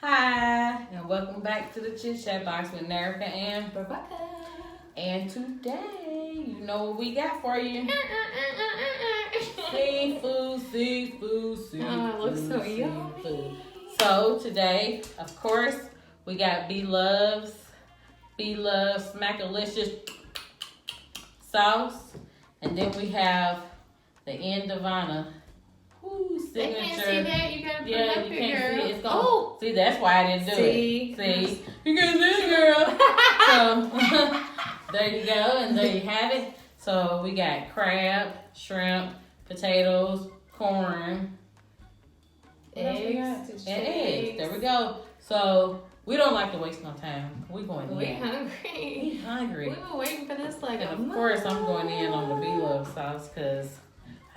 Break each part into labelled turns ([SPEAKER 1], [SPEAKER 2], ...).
[SPEAKER 1] Hi, and welcome back to the Chit Chat Box with Nerica and
[SPEAKER 2] Rebecca.
[SPEAKER 1] And today, you know what we got for you. Seafood.
[SPEAKER 2] Oh, it looks so yummy.
[SPEAKER 1] So today, of course, we got BLOVE'S Smackalicious sauce. And then we have the Indivana.
[SPEAKER 2] They can't see that. You gotta put it up
[SPEAKER 1] you
[SPEAKER 2] here,
[SPEAKER 1] can't
[SPEAKER 2] girl.
[SPEAKER 1] see it. It's gonna, see, that's why I didn't do
[SPEAKER 2] See?
[SPEAKER 1] it. See? You can see it, girl. So, there you go, and there you have it. So, we got crab, shrimp, potatoes, corn,
[SPEAKER 2] Eggs.
[SPEAKER 1] and eggs. There we go. So, we don't like to waste no time. We're going in.
[SPEAKER 2] We hungry.
[SPEAKER 1] We hungry.
[SPEAKER 2] We were waiting for this like
[SPEAKER 1] And
[SPEAKER 2] a
[SPEAKER 1] of
[SPEAKER 2] month.
[SPEAKER 1] course, I'm going in on the BLOVE'S sauce because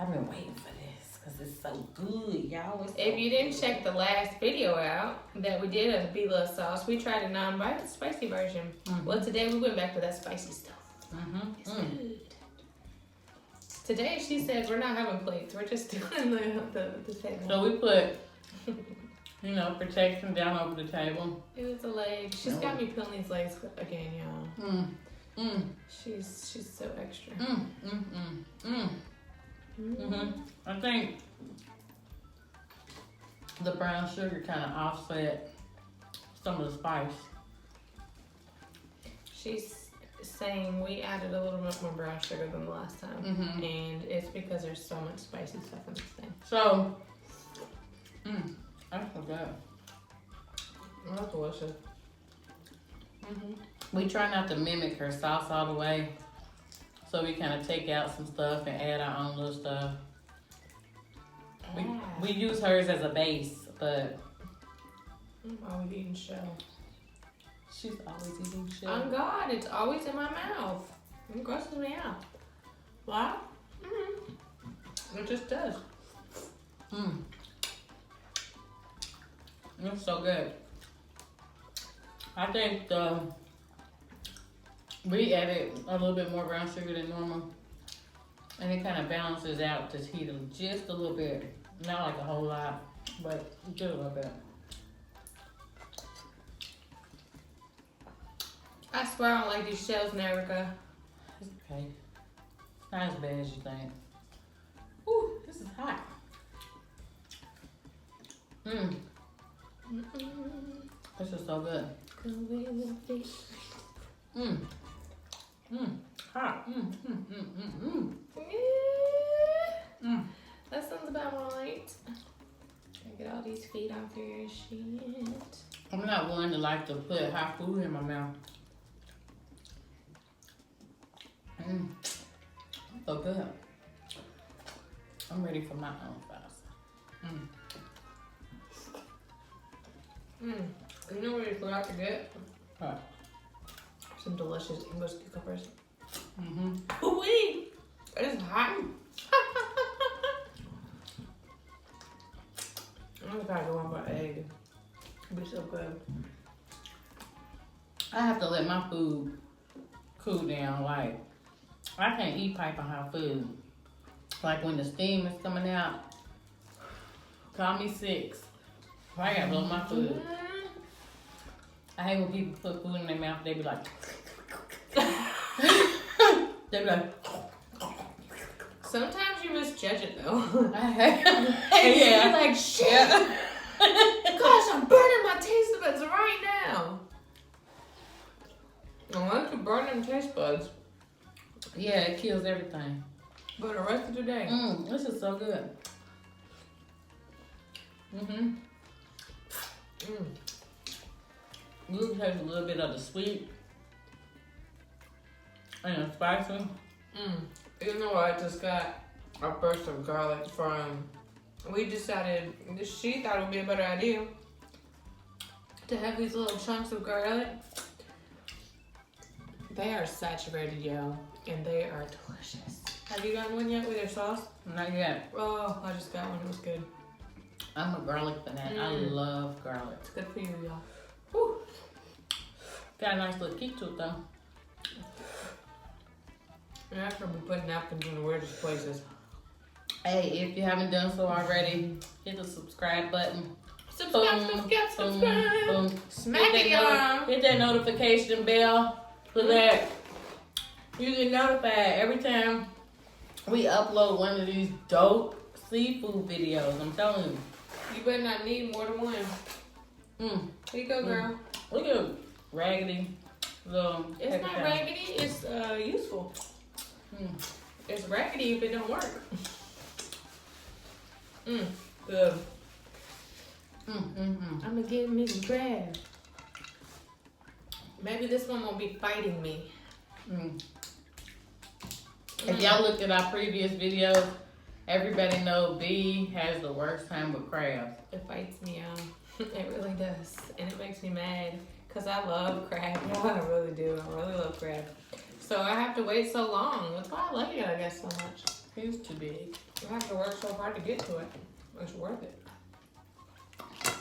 [SPEAKER 1] I've been waiting for this because it's so good, y'all. It's so
[SPEAKER 2] If you didn't
[SPEAKER 1] good.
[SPEAKER 2] check the last video out that we did of the BLOVE'S sauce, we tried a non-spicy version.
[SPEAKER 1] Mhm.
[SPEAKER 2] Well, today we went back to that spicy stuff. It's
[SPEAKER 1] Mm-hmm.
[SPEAKER 2] good. Today she said we're not having plates. We're just doing the table.
[SPEAKER 1] So we put, protection down over the table.
[SPEAKER 2] It was a leg. She's got me peeling these legs again, y'all. She's so extra.
[SPEAKER 1] I think the brown sugar kind of offset some of the spice.
[SPEAKER 2] She's saying we added a little bit more brown sugar than the last time, and it's because there's so much spicy stuff in this thing.
[SPEAKER 1] So, that's so good.
[SPEAKER 2] That's delicious.
[SPEAKER 1] We try not to mimic her sauce all the way. So we kind of take out some stuff and add our own little stuff. We use hers as a base, but
[SPEAKER 2] I'm always eating shell.
[SPEAKER 1] she's always eating shit.
[SPEAKER 2] On God, it's always in my mouth. It grosses me out. Why? It just does.
[SPEAKER 1] It's so good. I think we added a little bit more brown sugar than normal. And it kind of balances out this heat just a little bit. Not like a whole lot, but just a little bit.
[SPEAKER 2] I swear I don't like these shells, Nerica.
[SPEAKER 1] It's okay. It's not as bad as you think. Ooh, this is hot. This is so good. Hot.
[SPEAKER 2] That sounds about right. Get all these feet off your shit.
[SPEAKER 1] I'm not one to like to put hot food in my mouth. So good. I'm ready for my own sauce.
[SPEAKER 2] You know what we forgot to get?
[SPEAKER 1] What?
[SPEAKER 2] Some delicious English cucumbers.
[SPEAKER 1] Ooh-wee.
[SPEAKER 2] It's hot. I gotta go on my egg. It'll be so good.
[SPEAKER 1] I have to let my food cool down. Like, I can't eat piping hot food. Like when the steam is coming out, call me 6. I gotta blow my food. I hate when people put food in their mouth. They be like, they be like.
[SPEAKER 2] Sometimes you misjudge it though.
[SPEAKER 1] Yeah.
[SPEAKER 2] You're like, shit. Gosh, I'm burning my taste buds right now. Unless you burn them taste buds.
[SPEAKER 1] Yeah, it kills everything.
[SPEAKER 2] For the rest of the day.
[SPEAKER 1] This is so good. You taste a little bit of the sweet and the spicy.
[SPEAKER 2] You know what? I just got a burst of garlic from. We decided she thought it would be a better idea to have these little chunks of garlic. They are saturated, y'all, and they are delicious. Have you gotten one yet with your sauce?
[SPEAKER 1] Not yet.
[SPEAKER 2] Oh, I just got one. It was good.
[SPEAKER 1] I'm a garlic fanatic. I love garlic.
[SPEAKER 2] It's good for you, y'all. Whew.
[SPEAKER 1] Got a nice little kick to it though.
[SPEAKER 2] You're not gonna be putting napkins in the weirdest places.
[SPEAKER 1] Hey, if you haven't done so already, hit the subscribe button. Boom.
[SPEAKER 2] Smack it, y'all.
[SPEAKER 1] Hit that notification bell so that you get notified every time we upload one of these dope seafood videos. I'm telling you.
[SPEAKER 2] You better not need more than one. Here you go, girl.
[SPEAKER 1] Look at raggedy little.
[SPEAKER 2] It's not raggedy. It's useful. It's raggedy if it don't work. Good. I'm gonna give me some crab. Maybe this one won't be fighting me.
[SPEAKER 1] If y'all looked at our previous videos, everybody know B has the worst time with crabs.
[SPEAKER 2] It fights me out. It really does. And it makes me mad. Because I love crab. I really do. I really love crab. So I have to wait so long. That's why I like it, I guess, so much.
[SPEAKER 1] He's too big.
[SPEAKER 2] I have to work so hard to get to it. It's worth it.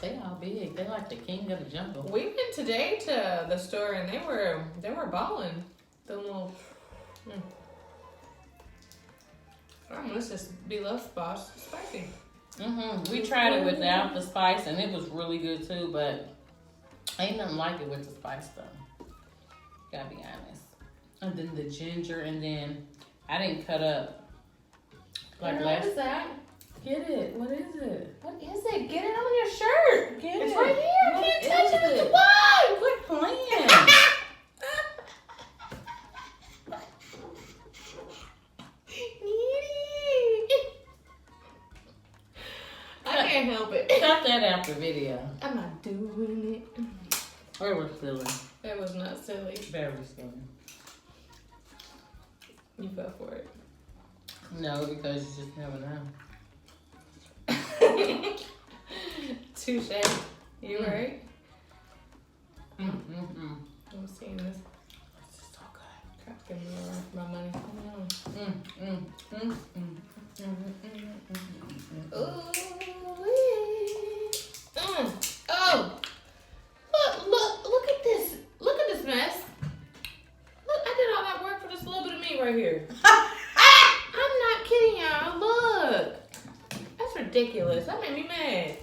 [SPEAKER 1] They all big. They like the king of the jungle.
[SPEAKER 2] We went today to the store and they were balling. The little this is BLOVE'S sauce. It's spicy.
[SPEAKER 1] We tried it without the spice and it was really good too, but ain't nothing like it with the spice though. Gotta be honest. And then the ginger, and then I didn't cut up like
[SPEAKER 2] What is that?
[SPEAKER 1] Get it. What is it?
[SPEAKER 2] What is it? Get it on your shirt.
[SPEAKER 1] Get
[SPEAKER 2] it's
[SPEAKER 1] it.
[SPEAKER 2] right here.
[SPEAKER 1] What
[SPEAKER 2] I can't touch
[SPEAKER 1] is
[SPEAKER 2] it.
[SPEAKER 1] it?
[SPEAKER 2] Why?
[SPEAKER 1] Quit playing.
[SPEAKER 2] I can't help it.
[SPEAKER 1] Cut that after video.
[SPEAKER 2] I'm not doing it.
[SPEAKER 1] It was silly.
[SPEAKER 2] That was not silly.
[SPEAKER 1] Very silly.
[SPEAKER 2] You fell for it.
[SPEAKER 1] No, because you just never know.
[SPEAKER 2] Touche. You right?
[SPEAKER 1] I'm
[SPEAKER 2] I'm seeing this.
[SPEAKER 1] This is so good.
[SPEAKER 2] Crap, give me my money. Oh, look at this. Look at this mess. Look, I did all that work for this little bit of meat right here. I'm not kidding y'all. Look. That's ridiculous. That made me mad.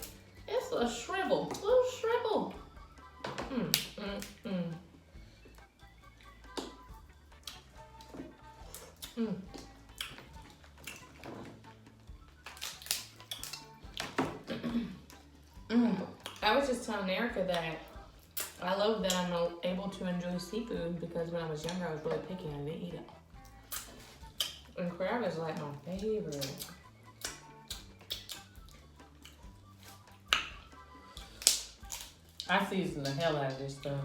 [SPEAKER 2] It's a shrivel. Little shrivel. I was just telling Erica that I love that I'm able to enjoy seafood because when I was younger, I was really picky and I didn't eat it. And crab is like my favorite.
[SPEAKER 1] I seasoned the hell out of this stuff.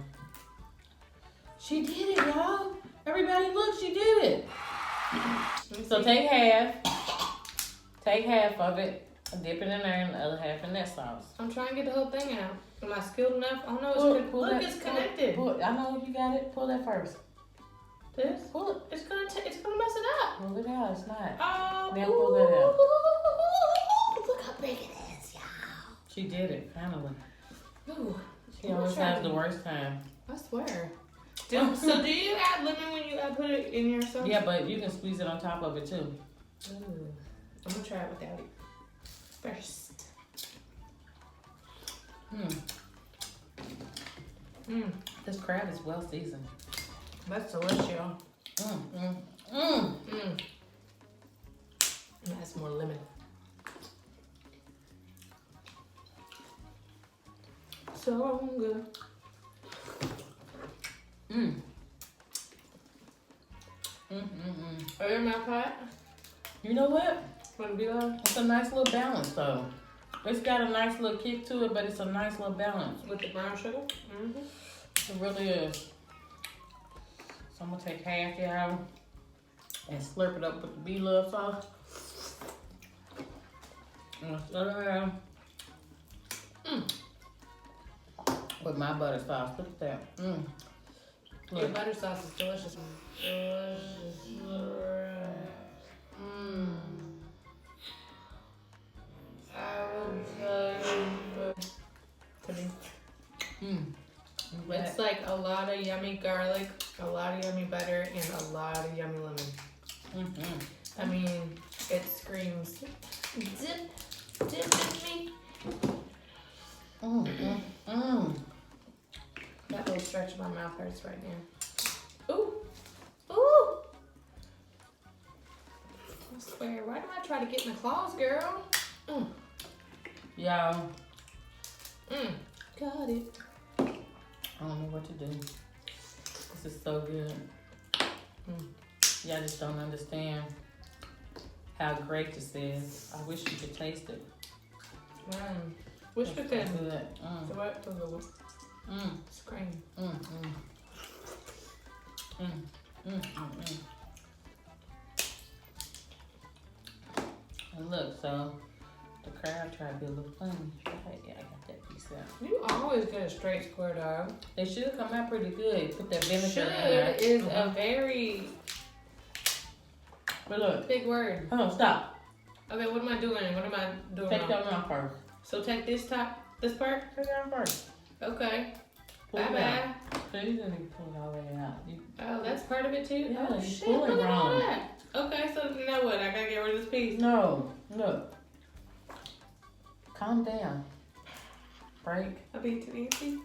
[SPEAKER 1] She did it, y'all. Everybody look, she did it. So take half of it, dip it in there, and the other half in that sauce.
[SPEAKER 2] I'm trying to get the whole thing out. Am I skilled enough? Oh no, it's connected.
[SPEAKER 1] I know you got it. Pull that first.
[SPEAKER 2] This?
[SPEAKER 1] Pull it.
[SPEAKER 2] It's gonna mess it up.
[SPEAKER 1] Pull it out. It's not.
[SPEAKER 2] Oh,
[SPEAKER 1] Now pull that out.
[SPEAKER 2] Look how big it is, y'all.
[SPEAKER 1] She did it, finally.
[SPEAKER 2] Ooh,
[SPEAKER 1] She always has the worst time.
[SPEAKER 2] I swear. So do you add lemon when you put it in your sauce?
[SPEAKER 1] Yeah, but you can squeeze it on top of it too.
[SPEAKER 2] Ooh. I'm gonna try it without it first.
[SPEAKER 1] This crab is well seasoned.
[SPEAKER 2] That's delicious, y'all. Add some more lemon. So good. Are you in my pot?
[SPEAKER 1] You know what?
[SPEAKER 2] Want to be low?
[SPEAKER 1] It's a nice little balance though. It's got a nice little kick to it, but it's a nice little balance.
[SPEAKER 2] With the brown sugar?
[SPEAKER 1] It really is. So I'm gonna take half y'all and slurp it up with the BLOVE'S sauce. With my butter sauce. Look at that.
[SPEAKER 2] Your butter sauce is delicious. It's like a lot of yummy garlic, a lot of yummy butter, and a lot of yummy lemon. I mean, it screams dip in me. hurts right now. Ooh. Ooh. I swear, why do I try to get in the claws, girl?
[SPEAKER 1] Y'all.
[SPEAKER 2] Got it.
[SPEAKER 1] I don't know what to do. This is so good. Y'all just don't understand how great this is. I wish you could taste it.
[SPEAKER 2] Wish we could.
[SPEAKER 1] Good.
[SPEAKER 2] The what? It's cream.
[SPEAKER 1] And look, so the crab tried to be a little funny. Right? Yeah, I got that piece out.
[SPEAKER 2] You always get a straight square, dog.
[SPEAKER 1] They should come out pretty good. Put that vinegar
[SPEAKER 2] Should
[SPEAKER 1] in there.
[SPEAKER 2] is a very
[SPEAKER 1] But look.
[SPEAKER 2] big word.
[SPEAKER 1] Oh, stop.
[SPEAKER 2] Okay, what am I doing? What am I doing?
[SPEAKER 1] Take that one first.
[SPEAKER 2] So take this part?
[SPEAKER 1] Take that one first.
[SPEAKER 2] Okay.
[SPEAKER 1] Pull it
[SPEAKER 2] Bye
[SPEAKER 1] out. So you didn't even pull it all the way out.
[SPEAKER 2] Oh, that's part of it too?
[SPEAKER 1] Yeah,
[SPEAKER 2] Oh,
[SPEAKER 1] you
[SPEAKER 2] shit,
[SPEAKER 1] pull it
[SPEAKER 2] look at all
[SPEAKER 1] wrong.
[SPEAKER 2] that. Okay, so now what? I gotta get rid of this piece.
[SPEAKER 1] No, look. Calm down. Break.
[SPEAKER 2] A bit too easy.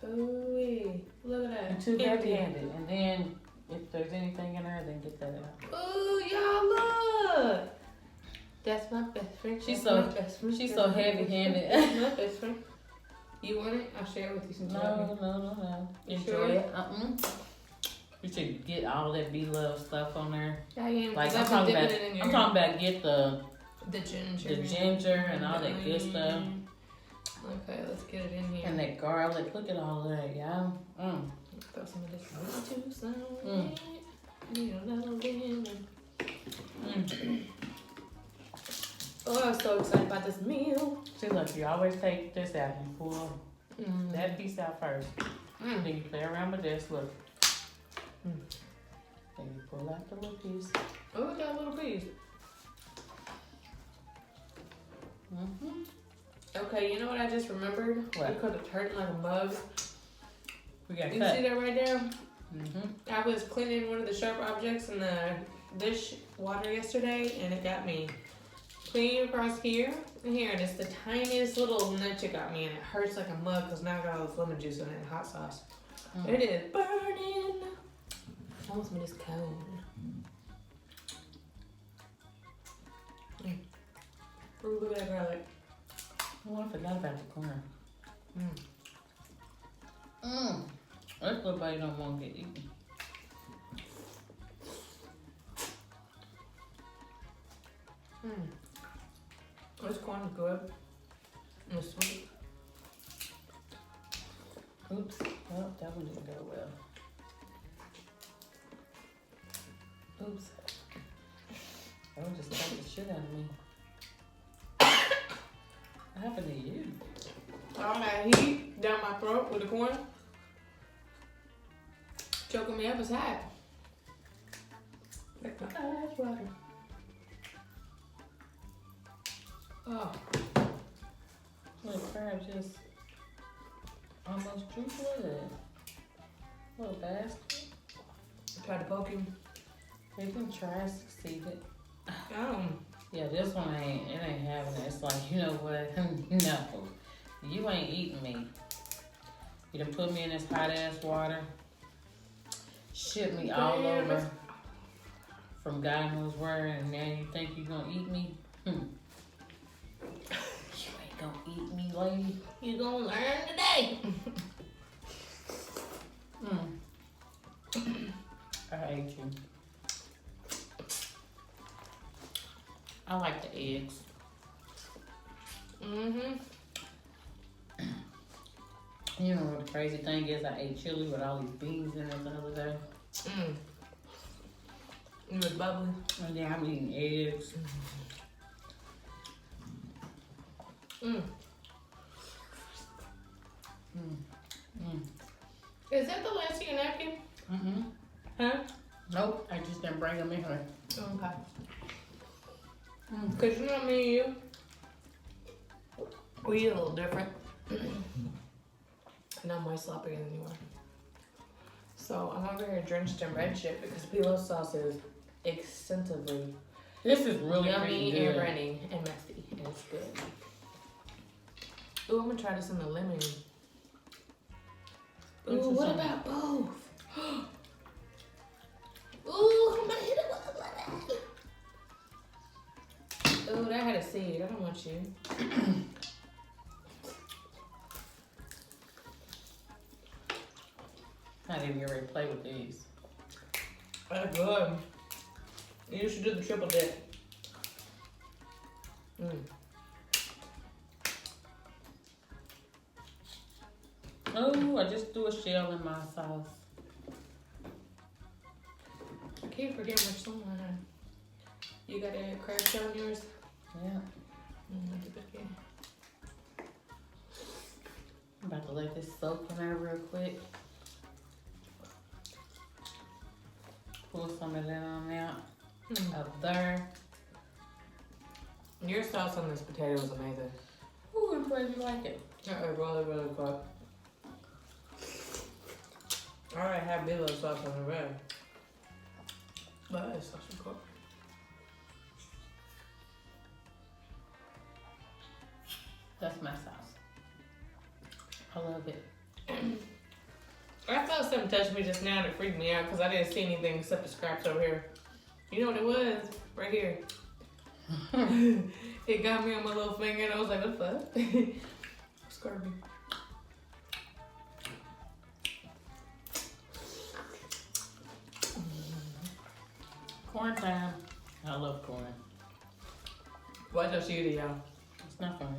[SPEAKER 2] Ooh, look at that.
[SPEAKER 1] And too heavy-handed. And then if there's anything in there, then get that out.
[SPEAKER 2] Ooh, y'all look. That's my best friend.
[SPEAKER 1] She's
[SPEAKER 2] That's
[SPEAKER 1] so heavy-handed.
[SPEAKER 2] That's my best friend. You want it? I'll share it with you some
[SPEAKER 1] No.
[SPEAKER 2] You
[SPEAKER 1] Enjoy
[SPEAKER 2] sure?
[SPEAKER 1] it. You should get all that BLOVE'S stuff on there.
[SPEAKER 2] I am.
[SPEAKER 1] Like
[SPEAKER 2] I'm talking about
[SPEAKER 1] get the
[SPEAKER 2] ginger.
[SPEAKER 1] And all that good stuff.
[SPEAKER 2] Okay, let's get it in here.
[SPEAKER 1] And that garlic. Look at all of that, y'all.
[SPEAKER 2] Throw some of this too, so need a little lemon. Oh, I'm so excited about this meal.
[SPEAKER 1] See, look, you always take this out. You pull that piece out first. Then you play around with this. Look. Then you pull out the little piece.
[SPEAKER 2] Oh, we got a little piece. Okay, you know what I just remembered?
[SPEAKER 1] What?
[SPEAKER 2] We could have turned like a mug.
[SPEAKER 1] We got
[SPEAKER 2] You
[SPEAKER 1] cut.
[SPEAKER 2] see that right there? I was cleaning one of the sharp objects in the dish water yesterday, and it got me clean across here and here. And it's the tiniest little nudge it got me, and it hurts like a mug because now I got all this lemon juice in it and hot sauce. It is burning. I want some of this cone. Ooh, look at that garlic.
[SPEAKER 1] Oh, I forgot about the corn. That's what everybody don't want to get eaten.
[SPEAKER 2] This corn is good. And it's sweet.
[SPEAKER 1] Oops. Well, that one didn't go well. Oops. That one just cut the shit out of me. What happened to you?
[SPEAKER 2] All that heat down my throat with the corn. Choking me up is hot. Like my eyes water. Oh.
[SPEAKER 1] Little crab just almost drew blood. Little bastard.
[SPEAKER 2] Tried to poke him.
[SPEAKER 1] They didn't try, succeeded. Yeah, this one ain't having it. It's like, you know what? No. You ain't eating me. You done put me in this hot ass water. Shit me all over. From God knows where, and now you think you gonna eat me? You ain't gonna eat me, lady.
[SPEAKER 2] You gonna learn today.
[SPEAKER 1] I hate you. I like the eggs. You know what the crazy thing is? I ate chili with all these beans in it the other day.
[SPEAKER 2] It was bubbly.
[SPEAKER 1] And then I'm eating eggs.
[SPEAKER 2] Is that the last of your napkin? Huh?
[SPEAKER 1] Nope, I just didn't bring them in here.
[SPEAKER 2] Okay. Cause you know me and you, we eat a little different. And I'm way sloppier than you are. So I'm over here drenched in red chip because pillow sauce is extensively
[SPEAKER 1] This is really
[SPEAKER 2] yummy
[SPEAKER 1] good.
[SPEAKER 2] and runny and messy, and it's good. Ooh, I'm gonna try this in the lemon. Ooh,
[SPEAKER 1] What's
[SPEAKER 2] what
[SPEAKER 1] this
[SPEAKER 2] about both? Ooh, I'm gonna hit it with the lemon. Ooh, that had a seed. I don't want you.
[SPEAKER 1] I didn't even already play with these.
[SPEAKER 2] That's good. You should do the triple dip. Mm.
[SPEAKER 1] Oh, I just threw a shell in my sauce.
[SPEAKER 2] I can't forget which song I had. You got a crab shell in yours?
[SPEAKER 1] Yeah.
[SPEAKER 2] Okay.
[SPEAKER 1] I'm about to let this soak in there real quick. Pull some of that on out. Up there.
[SPEAKER 2] Your sauce on this potato is amazing.
[SPEAKER 1] Ooh, I'm glad you like it.
[SPEAKER 2] Yeah, really, really good. I already have BLOVE'S sauce on the red. But it's such a good.
[SPEAKER 1] That's my sauce. I love it.
[SPEAKER 2] I felt something touch me just now and it freaked me out because I didn't see anything except the scraps over here. You know what it was? Right here. It got me on my little finger and I was like, what the fuck? Scared me.
[SPEAKER 1] Corn time. I love corn.
[SPEAKER 2] Watch out, shoot it, y'all.
[SPEAKER 1] It's not funny.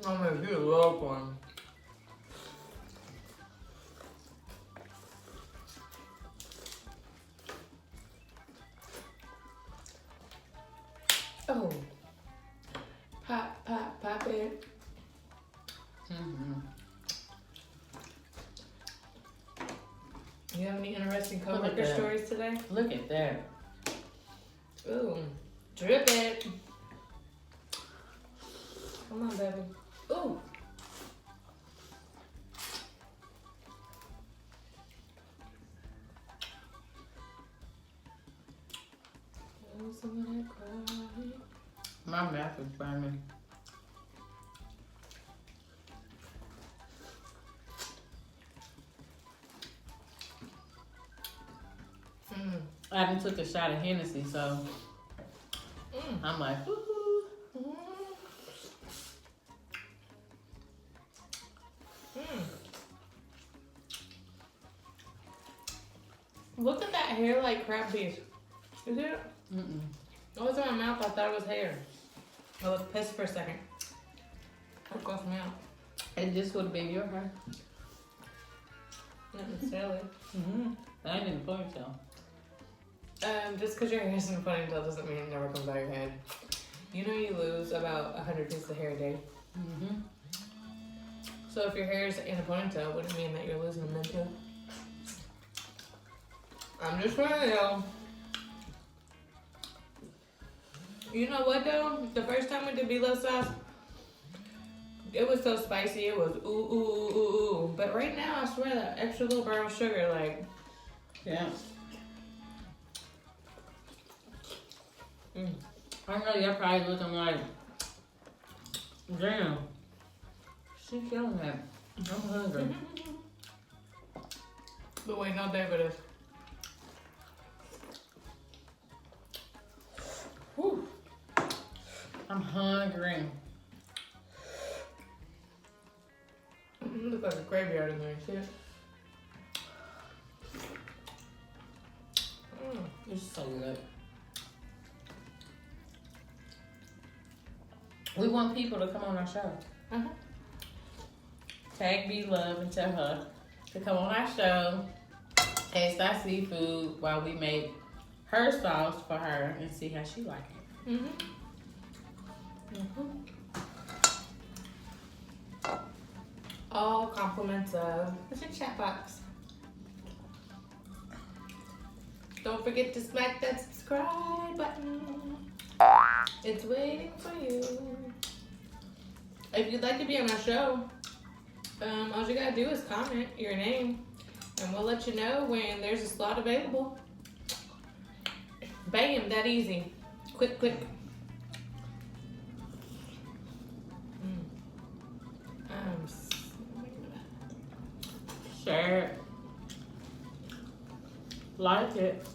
[SPEAKER 2] Oh man, you love corn. Oh. Pop, pop, pop it.
[SPEAKER 1] Mm-hmm.
[SPEAKER 2] You have any interesting
[SPEAKER 1] Look at
[SPEAKER 2] coworker
[SPEAKER 1] that.
[SPEAKER 2] stories today?
[SPEAKER 1] Look at that.
[SPEAKER 2] Ooh, drip it. Come on, baby. Ooh. Oh, someone that cried.
[SPEAKER 1] My mouth is burning. I done took a shot of Hennessy, so I'm like, woo-hoo.
[SPEAKER 2] Look at that hair like crab piece. Is it?
[SPEAKER 1] Mm-mm.
[SPEAKER 2] It was in my mouth. I thought it was hair. I was pissed for a second. Took off my mouth.
[SPEAKER 1] And this would have been your hair.
[SPEAKER 2] Not necessarily.
[SPEAKER 1] Mm-hmm. I ain't in the ponytail.
[SPEAKER 2] Just because your hair's in a ponytail doesn't mean it never comes out your head. You know you lose about 100 pieces of hair a day.
[SPEAKER 1] Mm-hmm.
[SPEAKER 2] So if your hair's in a ponytail, wouldn't it mean that you're losing them too? I'm just trying to know. You know what though? The first time we did BLOVE'S sauce, it was so spicy. It was ooh, ooh, ooh, ooh, ooh. But right now, I swear that extra little brown sugar, like,
[SPEAKER 1] Yeah. I know you're probably looking like, damn, she killing that. I'm hungry.
[SPEAKER 2] but wait, no day for this.
[SPEAKER 1] Whew. I'm hungry.
[SPEAKER 2] It looks like a graveyard in there, see it?
[SPEAKER 1] It's so good. We want people to come on our show. Tag BLOVE and tell her to come on our show, taste our seafood while we make her sauce for her and see how she like it.
[SPEAKER 2] All compliments of the chat box. Don't forget to smack that subscribe button. It's waiting for you. If you'd like to be on our show, all you gotta do is comment your name and we'll let you know when there's a slot available. Bam, that easy. Quick, quick.
[SPEAKER 1] Share it. Like it.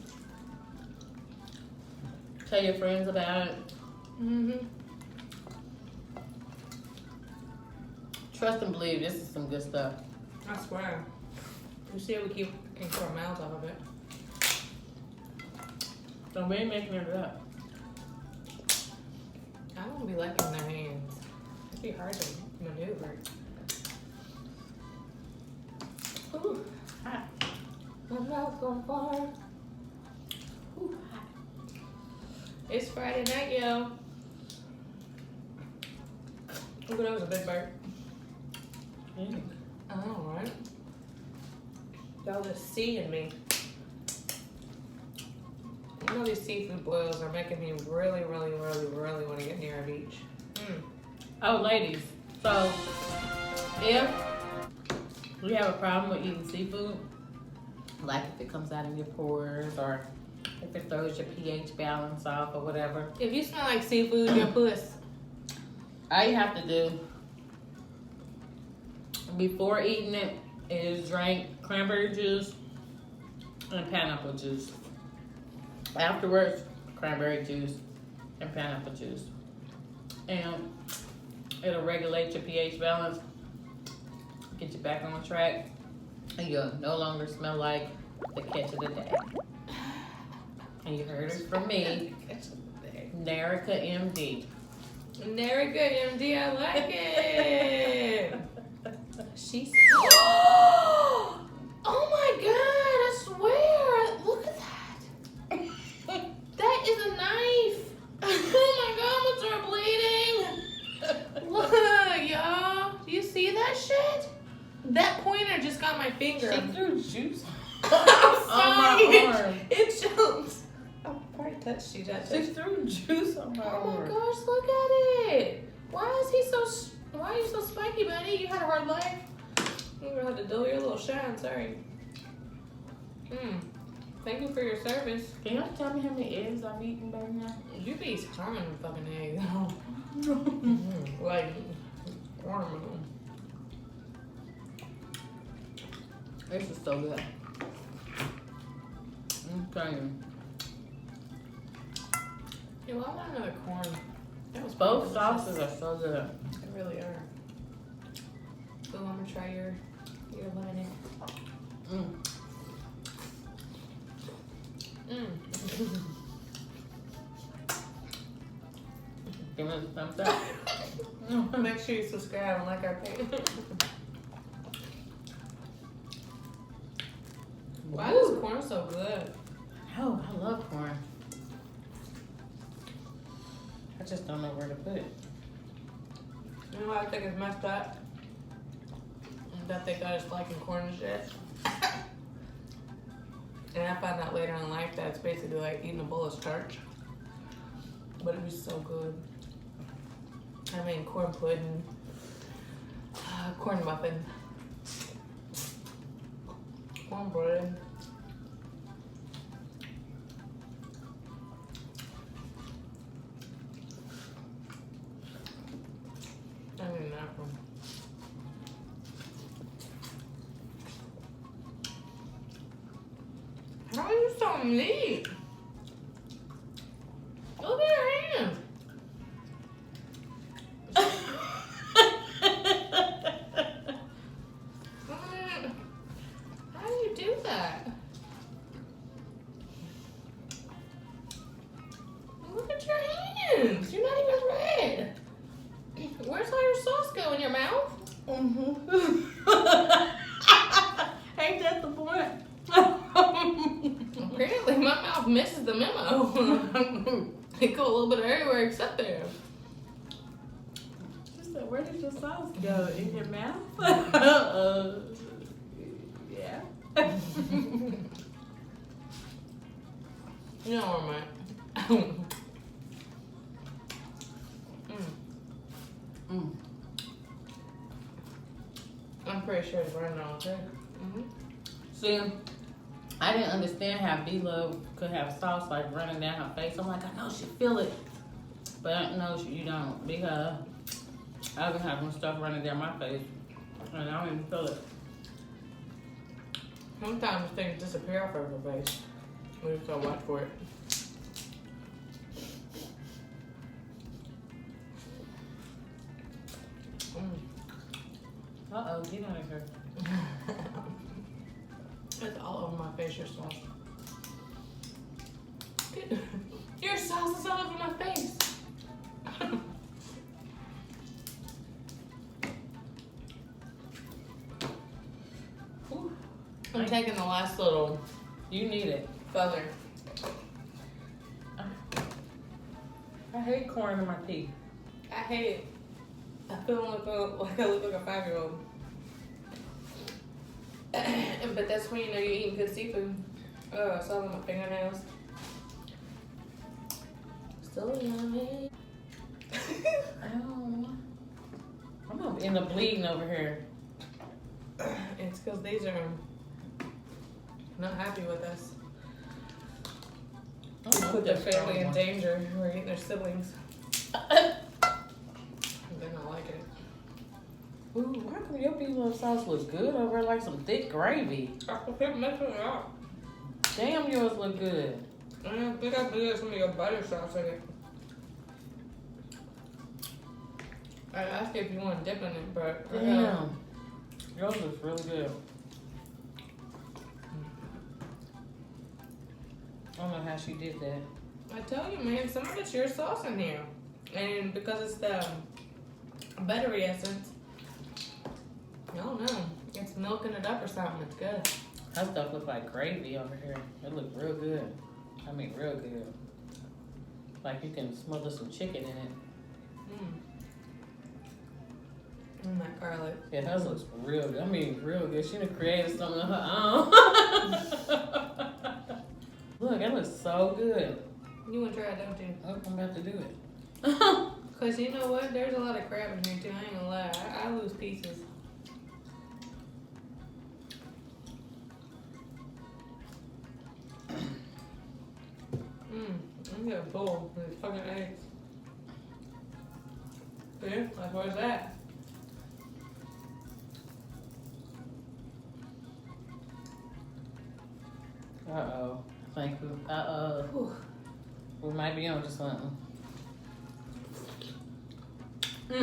[SPEAKER 1] Tell your friends about it. Trust and believe, this is some good stuff.
[SPEAKER 2] I swear. You see, we keep our mouths off of it.
[SPEAKER 1] So we ain't making it up.
[SPEAKER 2] I don't be liking their hands. It'd be hard to maneuver. Ooh, hot. My mouth's on fire. Ooh, hot. It's Friday night, yo. Look, that was a big bird. I know, right? Y'all just seeing me. You know, these seafood boils are making me really want to get near a beach.
[SPEAKER 1] Oh, ladies. So, if you have a problem with eating seafood, like if it comes out of your pores or if it throws your pH balance off or whatever,
[SPEAKER 2] If you smell like seafood, your puss.
[SPEAKER 1] all you have to do before eating it is drink cranberry juice and pineapple juice. Afterwards, cranberry juice and pineapple juice. And it'll regulate your pH balance, get you back on track, and you'll no longer smell like the catch of the day. And you heard it from me, Nerica MD.
[SPEAKER 2] Nerica MD, I like it. She's. Oh my god, I swear. Look at that. That is a knife. Oh my god, I'm gonna start bleeding. Look, y'all. Do you see that shit? That pointer just got my finger.
[SPEAKER 1] She threw juice
[SPEAKER 2] I'm
[SPEAKER 1] on my arm.
[SPEAKER 2] It jumped. I probably touched you.
[SPEAKER 1] She threw juice on my
[SPEAKER 2] Oh my
[SPEAKER 1] arm.
[SPEAKER 2] gosh, look at it. Why are you so spiky, buddy? You had a hard life. You're gonna have to dull your little shine, sorry. Thank you for your service.
[SPEAKER 1] Can y'all tell me how many eggs I've eaten by now?
[SPEAKER 2] You be harming the fucking egg. Like, watermelon.
[SPEAKER 1] This is so good. I'm telling you.
[SPEAKER 2] Yeah, well, I want another corn. That was
[SPEAKER 1] Both
[SPEAKER 2] delicious.
[SPEAKER 1] sauces are so good.
[SPEAKER 2] They really are. So I'm gonna try your lemonade.
[SPEAKER 1] Give me a thumbs up.
[SPEAKER 2] Make sure you subscribe and like our page. Why is corn so good?
[SPEAKER 1] Oh, I love corn. I just don't know where to put it.
[SPEAKER 2] You know what I think is messed up? That they got us liking corn and shit. And I found out later in life that it's basically like eating a bowl of starch. But it was so good. I mean, corn pudding, corn muffin, cornbread. I mean, that one. How are you so neat? Look at your hands. How do you do that? Look at your hands. You're not even red. Where's all your sauce go? In your mouth?
[SPEAKER 1] Ain't that the point?
[SPEAKER 2] Apparently, my mouth misses the memo. It go a little bit everywhere except there.
[SPEAKER 1] She said, where did your sauce go? In your mouth? Yeah.
[SPEAKER 2] You know where I'm I'm pretty sure it's running on okay.
[SPEAKER 1] See, I didn't understand how B-Love could have sauce like running down her face. I'm like, I know she feel it. But no, you don't. Because I've been having stuff running down my face. And I don't even feel it.
[SPEAKER 2] Sometimes things disappear off of her face. We just gotta watch for it.
[SPEAKER 1] Uh-oh, get out of here.
[SPEAKER 2] It's all over my face, your sauce. Your sauce is all over my face. I'm taking the last little.
[SPEAKER 1] You need it.
[SPEAKER 2] Feather.
[SPEAKER 1] I hate corn in my teeth.
[SPEAKER 2] I hate it. I feel like I look like a 5-year-old. But that's when you know you're eating good seafood. Oh, I saw it on my fingernails. Still yummy.
[SPEAKER 1] Ow. I'm gonna end up bleeding over here.
[SPEAKER 2] It's because these are not happy with us. Put their family in danger. We're eating their siblings. They're not liking it.
[SPEAKER 1] Ooh, why come your B-Love sauce look good over like some thick gravy?
[SPEAKER 2] I keep messing it up.
[SPEAKER 1] Damn, yours look good.
[SPEAKER 2] I think I do some of your butter sauce in it. I asked you if you want to dip in it, but
[SPEAKER 1] Damn. Yours looks really good. I don't know how she did that.
[SPEAKER 2] I tell you, man, some of it's your sauce in here. And because it's the buttery essence, I don't know. It's milking it up or something. It's good.
[SPEAKER 1] Her stuff look like gravy over here. It look real good. I mean, real good. Like you can smother some chicken in it.
[SPEAKER 2] Mm, that garlic.
[SPEAKER 1] Yeah, hers looks real good. I mean, real good. She done created something of her own. Look, it looks so good.
[SPEAKER 2] You want to try it, don't you?
[SPEAKER 1] Oh, I'm about to do it.
[SPEAKER 2] Because you know what? There's a lot of crab in here, too. I ain't gonna lie. I lose pieces. I'm gonna bowl with these fucking eggs. See? Like, where's that?
[SPEAKER 1] Uh-oh. Thank you. Uh-oh. We might be on to something.
[SPEAKER 2] It's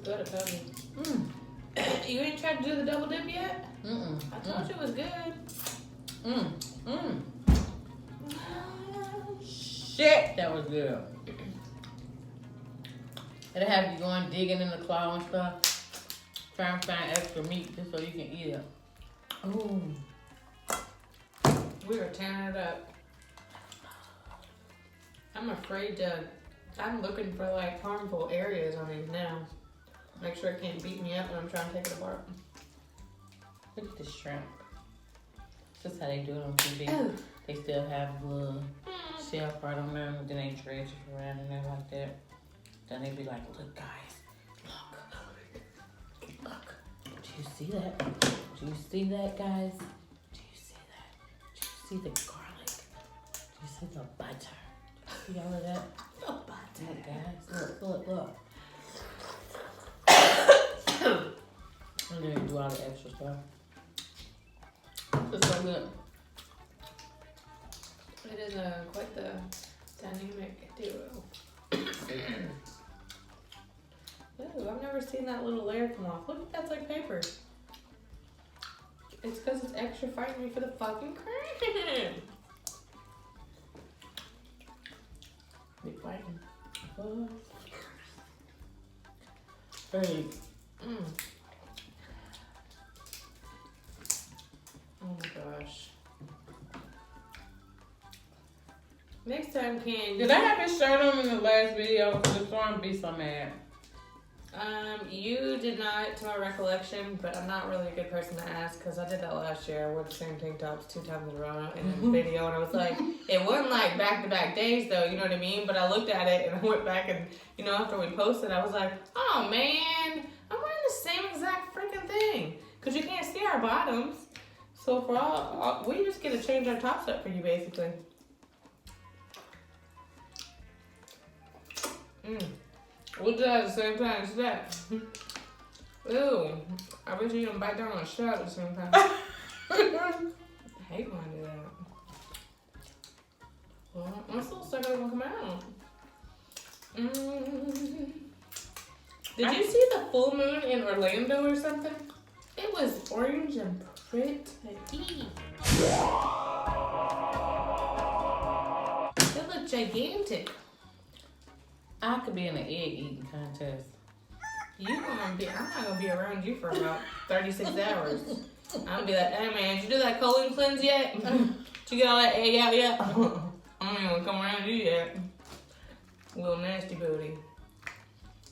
[SPEAKER 2] good, I tell you. You ain't tried to do the double dip yet? I told you it was good.
[SPEAKER 1] Shit, that was good. It'll have you going digging in the claw and stuff. Trying to find extra meat just so you can eat it. Ooh.
[SPEAKER 2] We are tearing it up. I'm afraid to. I'm looking for like harmful areas on these now. Make sure it can't beat me up when I'm trying to take it apart.
[SPEAKER 1] Look at the shrimp. This is how they do it on TV.
[SPEAKER 2] Oh.
[SPEAKER 1] They still have the little shell part on them, then they dredge it around in there like that. Then they be like, look guys, look. Do you see that? Do you see that, guys? Do you see that? Do you see the garlic? Do you see the butter? Do you see all of that?
[SPEAKER 2] The butter.
[SPEAKER 1] Look guys, look. And then you do all the extra stuff. It's so good.
[SPEAKER 2] It is quite the dynamic duo. Ooh, I've never seen that little layer come off. Look, that's like paper. It's because it's extra fighting me for the fucking cream.
[SPEAKER 1] Be fighting. Hey.
[SPEAKER 2] Oh my gosh. Next time, can
[SPEAKER 1] Did I have his shirt on in the last video? Just so I'm be so mad.
[SPEAKER 2] You did not, to my recollection, but I'm not really a good person to ask because I did that last year. I wore the same tank tops 2 times in a row in a video, and I was like, it wasn't like back-to-back days though, you know what I mean? But I looked at it and I went back and, you know, after we posted, I was like, oh man, I'm wearing the same exact freaking thing. Because you can't see our our bottoms. So for all we just get to change our tops up for you, basically. We'll do that at the same time as that. Ew. I wish you didn't bite down on a shell at the same time. I hate when I do that. Well, I'm still stuck on come out. Did you see the full moon in Orlando or something? It was orange and pretty. It looked gigantic.
[SPEAKER 1] I could be in an egg eating contest.
[SPEAKER 2] I'm not gonna be around you for about 36 hours. I'm gonna be like, hey man, did you do that colon cleanse yet? Did you get all that egg out yet? I don't even wanna come around you yet. Little nasty booty.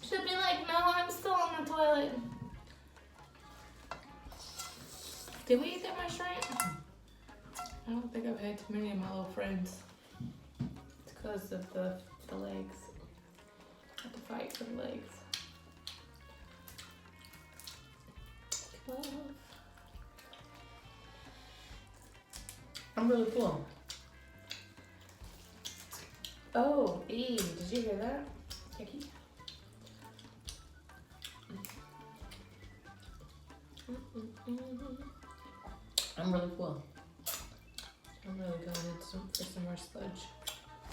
[SPEAKER 2] She'll be like, no, I'm still on the toilet. Did we eat that much shrimp? I don't think I've had too many of my little friends. It's because of the legs. I have to fight for the legs.
[SPEAKER 1] I'm really full.
[SPEAKER 2] Oh, did you hear that? Icky.
[SPEAKER 1] I'm really full.
[SPEAKER 2] I'm really going for some more sludge.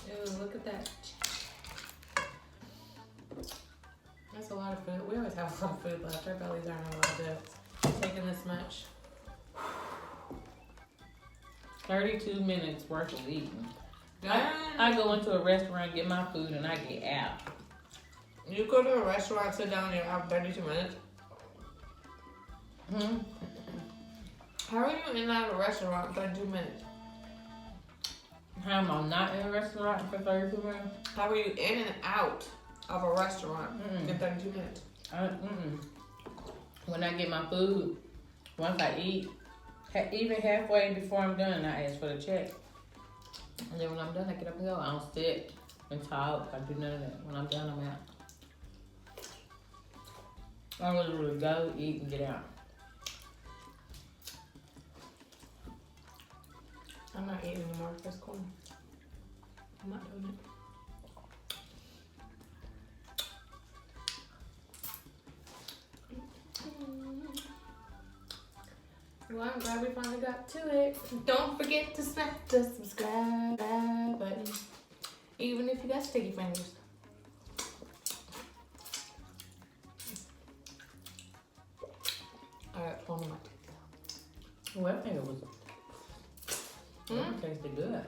[SPEAKER 2] Ew, look at that. That's a lot of food. We always have a lot of food left. Our bellies aren't allowed to taking this much.
[SPEAKER 1] 32 minutes worth of eating.
[SPEAKER 2] Yeah.
[SPEAKER 1] I go into a restaurant, get my food, and I get out.
[SPEAKER 2] You go to a restaurant, sit down, and you're out 32 minutes? How are you in and out of a restaurant in 32 minutes?
[SPEAKER 1] How am I not in a restaurant for 32 minutes?
[SPEAKER 2] How are you in and out of a restaurant in 32 minutes?
[SPEAKER 1] When I get my food, once I eat, even halfway before I'm done, I ask for the check. And then when I'm done, I get up and go. I don't sit and talk. I do none of that. When I'm done, I'm out. I literally go, eat, and get out.
[SPEAKER 2] I'm not eating anymore. That's cool. I'm not doing it. Well, I'm glad we finally got to it. Don't forget to smack the subscribe button, even if you got sticky fingers. All right, pulling my teeth.
[SPEAKER 1] Well, I think it was. It tasted good.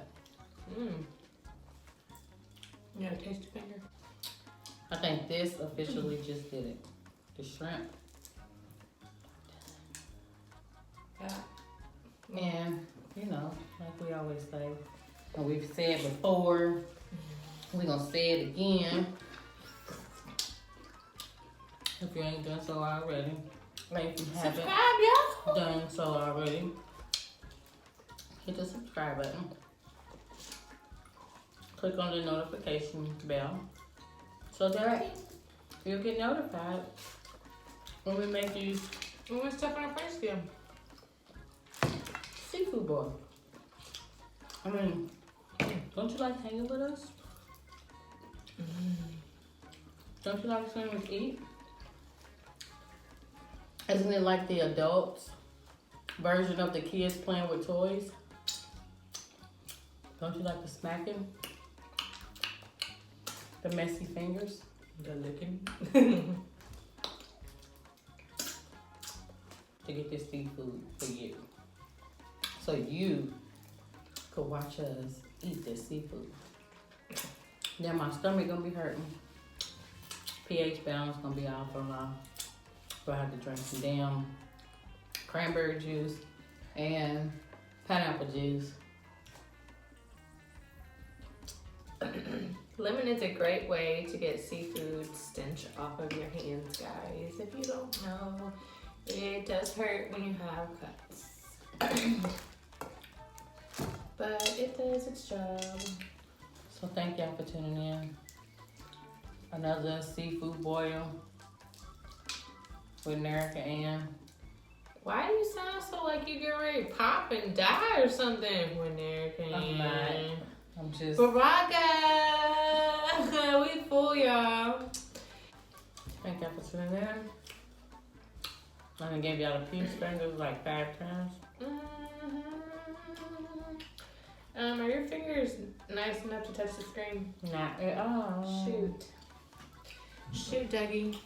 [SPEAKER 2] You got a tasty finger?
[SPEAKER 1] I think this officially just did it. The shrimp. And, you know, like we always say, and we've said before, we're going to say it again. If you ain't done so already, like if you haven't
[SPEAKER 2] Subscribe, y'all.
[SPEAKER 1] done so already, hit the subscribe button. Click on the notification bell so that you'll get notified when we make these
[SPEAKER 2] When we're stuff in our face again.
[SPEAKER 1] seafood boil. I mean, don't you like hanging with us? Don't you like seeing us eat? Isn't it like the adults version of the kids playing with toys? Don't you like the smacking? The messy fingers?
[SPEAKER 2] The licking.
[SPEAKER 1] To get this seafood for you. So you could watch us eat this seafood. Now my stomach gonna be hurting. pH balance gonna be off for a while. So I have to drink some damn cranberry juice and pineapple juice.
[SPEAKER 2] Lemon is a great way to get seafood stench off of your hands, guys. If you don't know, it does hurt when you have cuts. But it does its job.
[SPEAKER 1] So thank y'all for tuning in. Another seafood boil with Nerica Ann.
[SPEAKER 2] Why do you sound so like you get ready to pop and die or something when there can?
[SPEAKER 1] I'm not. I'm just.
[SPEAKER 2] Baraka! We fool y'all.
[SPEAKER 1] Thank y'all for tuning in. I done gave y'all the peace fingers like 5 times.
[SPEAKER 2] Are your fingers nice enough to touch the screen?
[SPEAKER 1] Not at all.
[SPEAKER 2] Shoot, Dougie.